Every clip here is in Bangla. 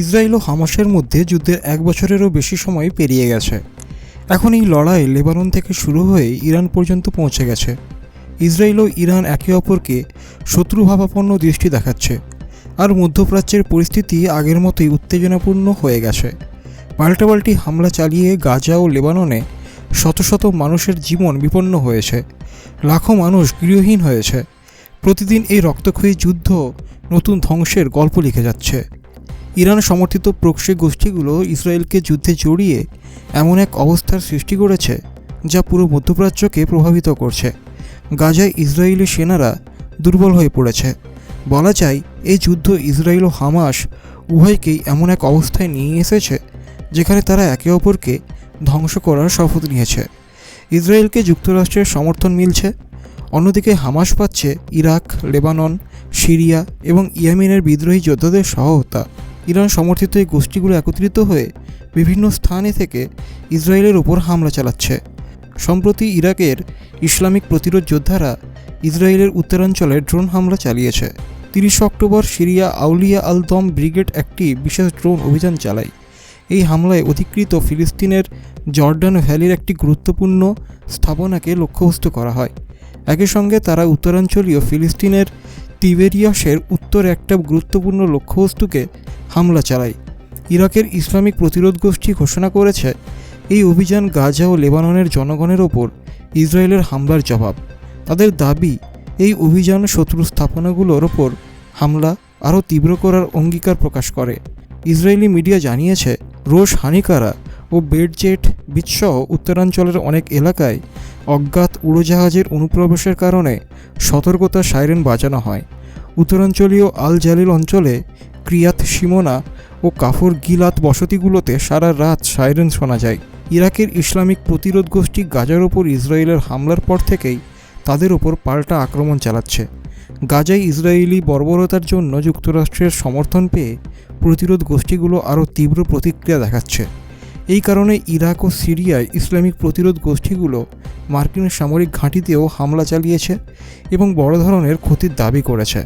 ইসরায়েল ও হামাসের মধ্যে যুদ্ধের 1 বছরেরও বেশি সময় পেরিয়ে গেছে। এখন এই লড়াই লেবানন থেকে শুরু হয়ে ইরান পর্যন্ত পৌঁছে গেছে। ইসরায়েল ও ইরান একে অপরকে শত্রুভাবাপন্ন দৃষ্টি দেখাচ্ছে, আর মধ্যপ্রাচ্যের পরিস্থিতি আগের মতোই উত্তেজনাপূর্ণ হয়ে গেছে। পাল্টাপাল্টি হামলা চালিয়ে গাজা ও লেবাননে শত শত মানুষের জীবন বিপন্ন হয়েছে, লাখো মানুষ গৃহহীন হয়েছে। প্রতিদিন এই রক্তক্ষয়ী যুদ্ধ নতুন ধ্বংসের গল্প লিখে যাচ্ছে। ইরান সমর্থিত প্রক্সি গোষ্ঠীগুলো ইসরায়েলকে যুদ্ধে জড়িয়ে এমন এক অবস্থার সৃষ্টি করেছে যা পুরো মধ্যপ্রাচ্যকে প্রভাবিত করছে। গাজায় ইসরায়েলি সেনারা দুর্বল হয়ে পড়েছে। বলা যায় এই যুদ্ধ ইসরায়েল ও হামাস উভয়কেই এমন এক অবস্থায় নিয়ে এসেছে যেখানে তারা একে অপরকে ধ্বংস করার শপথ নিয়েছে। ইসরায়েলকে যুক্তরাষ্ট্রের সমর্থন মিলছে, অন্যদিকে হামাস পাচ্ছে ইরাক, লেবানন, সিরিয়া এবং ইয়েমেনের বিদ্রোহী যোদ্ধাদের সহায়তা। ইরান সমর্থিত এই গোষ্ঠীগুলো একত্রিত হয়ে বিভিন্ন স্থানে থেকে ইসরায়েলের ওপর হামলা চালাচ্ছে। সম্প্রতি ইরাকের ইসলামিক প্রতিরোধ যোদ্ধারা ইসরায়েলের উত্তরাঞ্চলে ড্রোন হামলা চালিয়েছে। 30 অক্টোবর সিরিয়া আউলিয়া আল দম ব্রিগেড একটি বিশেষ ড্রোন অভিযান চালায়। এই হামলায় অধিকৃত ফিলিস্তিনের জর্ডান ভ্যালির একটি গুরুত্বপূর্ণ স্থাপনাকে লক্ষ্যবস্তু করা হয়। একই সঙ্গে তারা উত্তরাঞ্চলীয় ফিলিস্তিনের তিবেরিয়াসের উত্তরে একটা গুরুত্বপূর্ণ লক্ষ্যবস্তুকে হামলা চালায়। ইরাকের ইসলামিক প্রতিরোধ গোষ্ঠী ঘোষণা করেছে এই অভিযান গাজা ও লেবাননের জনগণের ওপর ইসরায়েলের হামলার জবাব। তাদের দাবি এই অভিযান শত্রু স্থাপনাগুলোর ওপর হামলা আরও তীব্র করার অঙ্গীকার প্রকাশ করে। ইসরায়েলি মিডিয়া জানিয়েছে রোশ হানিকারা ও বেটজেট বিচসহ উত্তরাঞ্চলের অনেক এলাকায় অজ্ঞাত উড়োজাহাজের অনুপ্রবেশের কারণে সতর্কতা সাইরেন বাজানো হয়। উত্তরাঞ্চলীয় আল জালিল অঞ্চলে ক্রিয়াত শিমোনা ও কাফর গিলাত বসতিগুলোতে সারা রাত সাইরেন শোনা যায়। ইরাকের ইসলামিক প্রতিরোধ গোষ্ঠী গাজার ওপর ইসরায়েলের হামলার পর থেকেই তাদের ওপর পাল্টা আক্রমণ চালাচ্ছে। গাজায় ইসরায়েলি বর্বরতার জন্য যুক্তরাষ্ট্রের সমর্থন পেয়ে প্রতিরোধ গোষ্ঠীগুলো আরও তীব্র প্রতিক্রিয়া দেখাচ্ছে। এই কারণে ইরাক ও সিরিয়ায় ইসলামিক প্রতিরোধ গোষ্ঠীগুলো মার্কিন সামরিক ঘাঁটিতেও হামলা চালিয়েছে এবং বড় ধরনের ক্ষতির দাবি করেছে।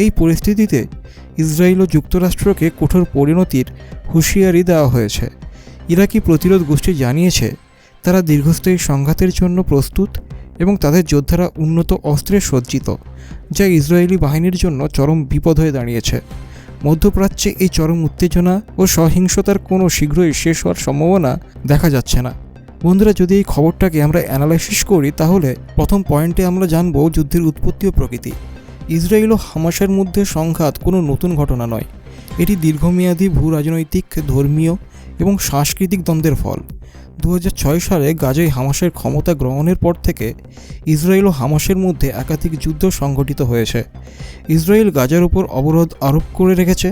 এই পরিস্থিতিতে ইসরায়েল ও যুক্তরাষ্ট্রকে কঠোর পরিণতির হুঁশিয়ারি দেওয়া হয়েছে। ইরাকি প্রতিরোধ গোষ্ঠী জানিয়েছে তারা দীর্ঘস্থায়ী সংঘাতের জন্য প্রস্তুত এবং তাদের যোদ্ধারা উন্নত অস্ত্রে সজ্জিত, যা ইসরায়েলি বাহিনীর জন্য চরম বিপদ হয়ে দাঁড়িয়েছে। মধ্যপ্রাচ্যে এই চরম উত্তেজনা ও সহিংসতার কোনো শীঘ্রই শেষ হওয়ার সম্ভাবনা দেখা যাচ্ছে না। বন্ধুরা, যদি এই খবরটাকে আমরা অ্যানালাইসিস করি তাহলে প্রথম পয়েন্টে আমরা জানব যুদ্ধের উৎপত্তি ও প্রকৃতি। ইসরায়েল ও হামাসের মধ্যে সংঘাত কোনো নতুন ঘটনা নয়। এটি দীর্ঘমেয়াদী ভূ রাজনৈতিক, ধর্মীয় এবং সাংস্কৃতিক দ্বন্দ্বের ফল। 2006 সালে গাজায় হামাসের ক্ষমতা গ্রহণের পর থেকে ইসরায়েল ও হামাসের মধ্যে একাধিক যুদ্ধ সংঘটিত হয়েছে। ইসরায়েল গাজার উপর অবরোধ আরোপ করে রেখেছে,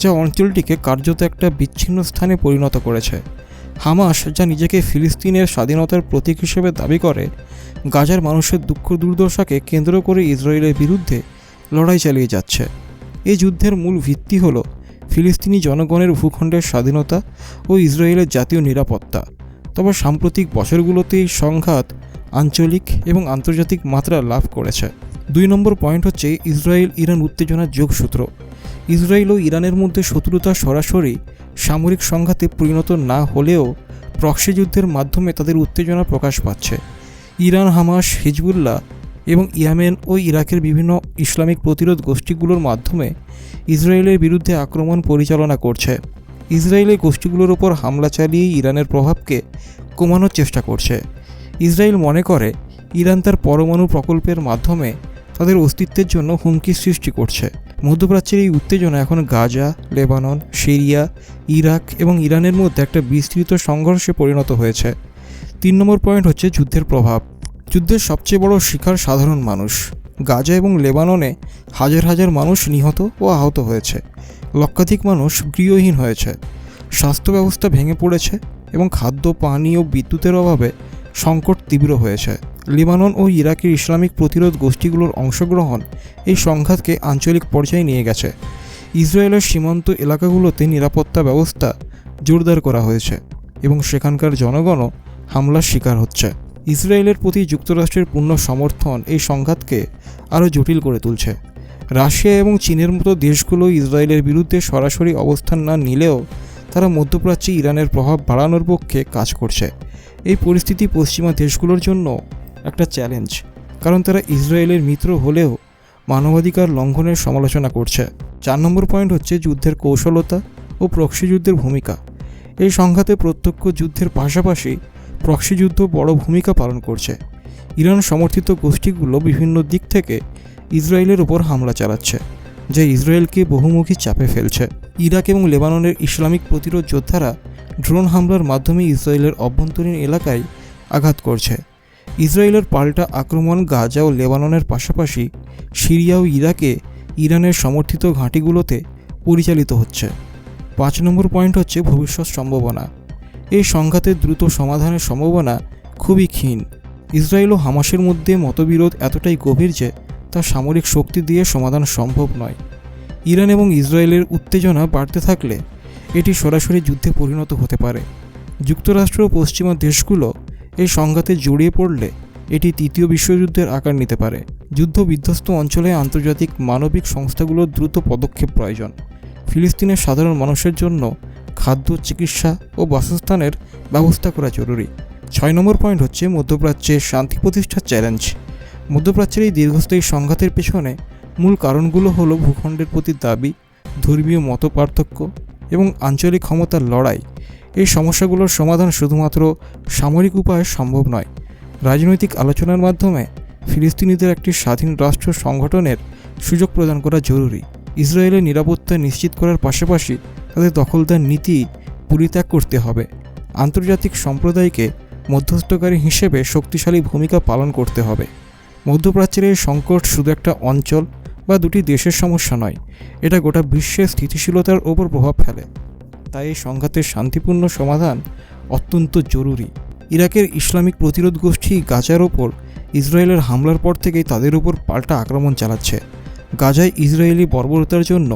যা অঞ্চলটিকে কার্যত একটা বিচ্ছিন্ন স্থানে পরিণত করেছে। হামাস, যা নিজেকে ফিলিস্তিনের স্বাধীনতার প্রতীক হিসেবে দাবি করে, গাজার মানুষের দুঃখ দুর্দশাকে কেন্দ্র করে ইসরায়েলের বিরুদ্ধে লড়াই চালিয়ে যাচ্ছে। এই যুদ্ধের মূল ভিত্তি হল ফিলিস্তিনি জনগণের ভূখণ্ডের স্বাধীনতা ও ইসরায়েলের জাতীয় নিরাপত্তা। তবে সাম্প্রতিক বছরগুলোতে এই সংঘাত আঞ্চলিক এবং আন্তর্জাতিক মাত্রা লাভ করেছে। 2 নম্বর পয়েন্ট হচ্ছে ইসরায়েল ইরান উত্তেজনার যোগসূত্র। ইসরায়েল ও ইরানের মধ্যে শত্রুতা সরাসরি সামরিক সংঘাতে পরিণত না হলেও প্রক্সি যুদ্ধের মাধ্যমে তাদের উত্তেজনা প্রকাশ পাচ্ছে। ইরান, হামাস, হিজবুল্লাহ এবং ইয়েমেন ও ইরাকের বিভিন্ন ইসলামিক প্রতিরোধ গোষ্ঠীগুলোর মাধ্যমে ইসরায়েলের বিরুদ্ধে আক্রমণ পরিচালনা করছে। ইসরায়েলের গোষ্ঠীগুলোর ওপর হামলা চালিয়ে ইরানের প্রভাবকে কমানোর চেষ্টা করছে। ইসরায়েল মনে করে ইরান তার পরমাণু প্রকল্পের মাধ্যমে তাদের অস্তিত্বের জন্য হুমকি সৃষ্টি করছে। মধ্যপ্রাচ্যের এই উত্তেজনা এখন গাজা, লেবানন, সিরিয়া, ইরাক এবং ইরানের মধ্যে একটা বিস্তৃত সংঘর্ষে পরিণত হয়েছে। 3 নম্বর পয়েন্ট হচ্ছে যুদ্ধের প্রভাব। যুদ্ধের সবচেয়ে বড় শিকার সাধারণ মানুষ। গাজা এবং লেবাননে হাজার হাজার মানুষ নিহত ও আহত হয়েছে। লক্ষাধিক মানুষ গৃহহীন হয়েছে। স্বাস্থ্য ব্যবস্থা ভেঙে পড়েছে এবং খাদ্য, পানি ও বিদ্যুতের অভাবে সংকট তীব্র হয়েছে। লেবানন ও ইরাকের ইসলামিক প্রতিরোধ গোষ্ঠীগুলোর অংশগ্রহণ এই সংঘাতকে আঞ্চলিক পর্যায়ে নিয়ে গেছে। ইসরায়েলের সীমান্ত এলাকাগুলোতে নিরাপত্তা ব্যবস্থা জোরদার করা হয়েছে এবং সেখানকার জনগণও হামলার শিকার হচ্ছে। ইসরায়েলের প্রতি যুক্তরাষ্ট্রের পূর্ণ সমর্থন এই সংঘাতকে আরও জটিল করে তুলছে। রাশিয়া এবং চীনের মতো দেশগুলো ইসরায়েলের বিরুদ্ধে সরাসরি অবস্থান না নিলেও তারা মধ্যপ্রাচ্যে ইরানের প্রভাব বাড়ানোর পক্ষে কাজ করছে। এই পরিস্থিতি পশ্চিমা দেশগুলোর জন্য একটা চ্যালেঞ্জ, কারণ তারা ইসরায়েলের মিত্র হলেও মানবাধিকার লঙ্ঘনের সমালোচনা করছে। 4 নম্বর পয়েন্ট হচ্ছে যুদ্ধের কৌশলতা ও প্রক্সি যুদ্ধের ভূমিকা। এই সংঘাতে প্রত্যক্ষ যুদ্ধের পাশাপাশি প্রক্সি যুদ্ধ বড় ভূমিকা পালন করছে। ইরান সমর্থিত গোষ্ঠীগুলো বিভিন্ন দিক থেকে ইসরায়েলের ওপর হামলা চালাচ্ছে, যা ইসরায়েলকে বহুমুখী চাপে ফেলছে। ইরাক এবং লেবাননের ইসলামিক প্রতিরোধ যোদ্ধারা ড্রোন হামলার মাধ্যমে ইসরায়েলের অভ্যন্তরীণ এলাকায় আঘাত করছে। ইসরায়েলের পাল্টা আক্রমণ গাজা ও লেবাননের পাশাপাশি সিরিয়া ও ইরাকে ইরানের সমর্থিত ঘাঁটিগুলোতে পরিচালিত হচ্ছে। 5 নম্বর পয়েন্ট হচ্ছে ভবিষ্যৎ সম্ভাবনা। এই সংঘাতের দ্রুত সমাধানের সম্ভাবনা খুবই ক্ষীণ। ইসরায়েল ও হামাসের মধ্যে মতবিরোধ এতটাই গভীর যে তা সামরিক শক্তি দিয়ে সমাধান সম্ভব নয়। ইরান এবং ইসরায়েলের উত্তেজনা বাড়তে থাকলে এটি সরাসরি যুদ্ধে পরিণত হতে পারে। যুক্তরাষ্ট্র ও পশ্চিমা দেশগুলো এই সংঘাতে জড়িয়ে পড়লে এটি তৃতীয় বিশ্বযুদ্ধের আকার নিতে পারে। যুদ্ধ বিধ্বস্ত অঞ্চলে আন্তর্জাতিক মানবিক সংস্থাগুলোর দ্রুত পদক্ষেপ প্রয়োজন। ফিলিস্তিনের সাধারণ মানুষের জন্য খাদ্য, চিকিৎসা ও বাসস্থানের ব্যবস্থা করা জরুরি। 6 নম্বর পয়েন্ট হচ্ছে মধ্যপ্রাচ্যে শান্তি প্রতিষ্ঠার চ্যালেঞ্জ। মধ্যপ্রাচ্যের এই দীর্ঘস্থায়ী সংঘাতের পেছনে মূল কারণগুলো হলো ভূখণ্ডের প্রতি দাবি, ধর্মীয় মতপার্থক্য এবং আঞ্চলিক ক্ষমতার লড়াই। এই সমস্যাগুলোর সমাধান শুধুমাত্র সামরিক উপায়ে সম্ভব নয়। রাজনৈতিক আলোচনার মাধ্যমে ফিলিস্তিনিদের একটি স্বাধীন রাষ্ট্র সংগঠনের সুযোগ প্রদান করা জরুরি। ইসরায়েলের নিরাপত্তা নিশ্চিত করার পাশাপাশি তাদের দখলদার নীতি পরিত্যাগ করতে হবে। আন্তর্জাতিক সম্প্রদায়কে মধ্যস্থকারী হিসেবে শক্তিশালী ভূমিকা পালন করতে হবে। মধ্যপ্রাচ্যের এই সংকট শুধু একটা অঞ্চল বা দুটি দেশের সমস্যা নয়, এটা গোটা বিশ্বের স্থিতিশীলতার ওপর প্রভাব ফেলে। তাই এই সংঘাতের শান্তিপূর্ণ সমাধান অত্যন্ত জরুরি। ইরাকের ইসলামিক প্রতিরোধ গোষ্ঠী গাজার ওপর ইসরায়েলের হামলার পর থেকেই তাদের উপর পাল্টা আক্রমণ চালাচ্ছে। গাজায় ইসরায়েলি বর্বরতার জন্য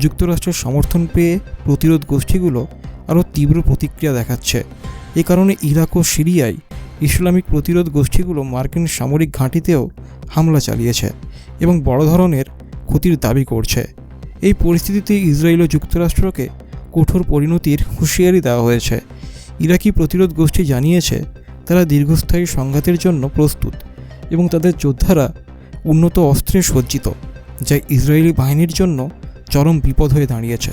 যুক্তরাষ্ট্রের সমর্থন পেয়ে প্রতিরোধ গোষ্ঠীগুলো আরও তীব্র প্রতিক্রিয়া দেখাচ্ছে। এ কারণে ইরাক ও সিরিয়ায় ইসলামিক প্রতিরোধ গোষ্ঠীগুলো মার্কিন সামরিক ঘাঁটিতেও হামলা চালিয়েছে এবং বড় ধরনের ক্ষতির দাবি করছে। এই পরিস্থিতিতে ইসরায়েল ও যুক্তরাষ্ট্রকে কঠোর পরিণতির হুঁশিয়ারি দেওয়া হয়েছে। ইরাকি প্রতিরোধ গোষ্ঠী জানিয়েছে তারা দীর্ঘস্থায়ী সংঘাতের জন্য প্রস্তুত এবং তাদের যোদ্ধারা উন্নত অস্ত্রে সজ্জিত, যা ইসরায়েলি বাহিনীর জন্য চরম বিপদ হয়ে দাঁড়িয়েছে।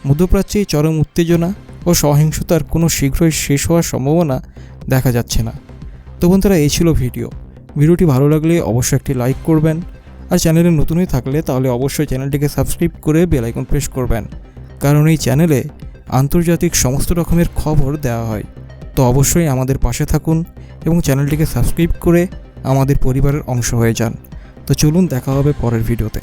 মধ্যপ্রাচ্যে চরম উত্তেজনা ও সহিংসতার কোনো শীঘ্রই শেষ হওয়ার সম্ভাবনা দেখা যাচ্ছে না। তো বন্ধুরা, এই ছিল ভিডিওটি ভালো লাগলে অবশ্যই একটি লাইক করবেন, আর চ্যানেলে নতুন হয়ে থাকলে তাহলে অবশ্যই চ্যানেলটিকে সাবস্ক্রাইব করে বেল আইকন প্রেস করবেন, কারণ এই চ্যানেলে আন্তর্জাতিক সমস্ত রকমের খবর দেওয়া হয়। তো অবশ্যই আমাদের পাশে থাকুন এবং চ্যানেলটিকে সাবস্ক্রাইব করে আমাদের পরিবারের অংশ হয়ে যান। তো চলুন, দেখা হবে পরের ভিডিওতে।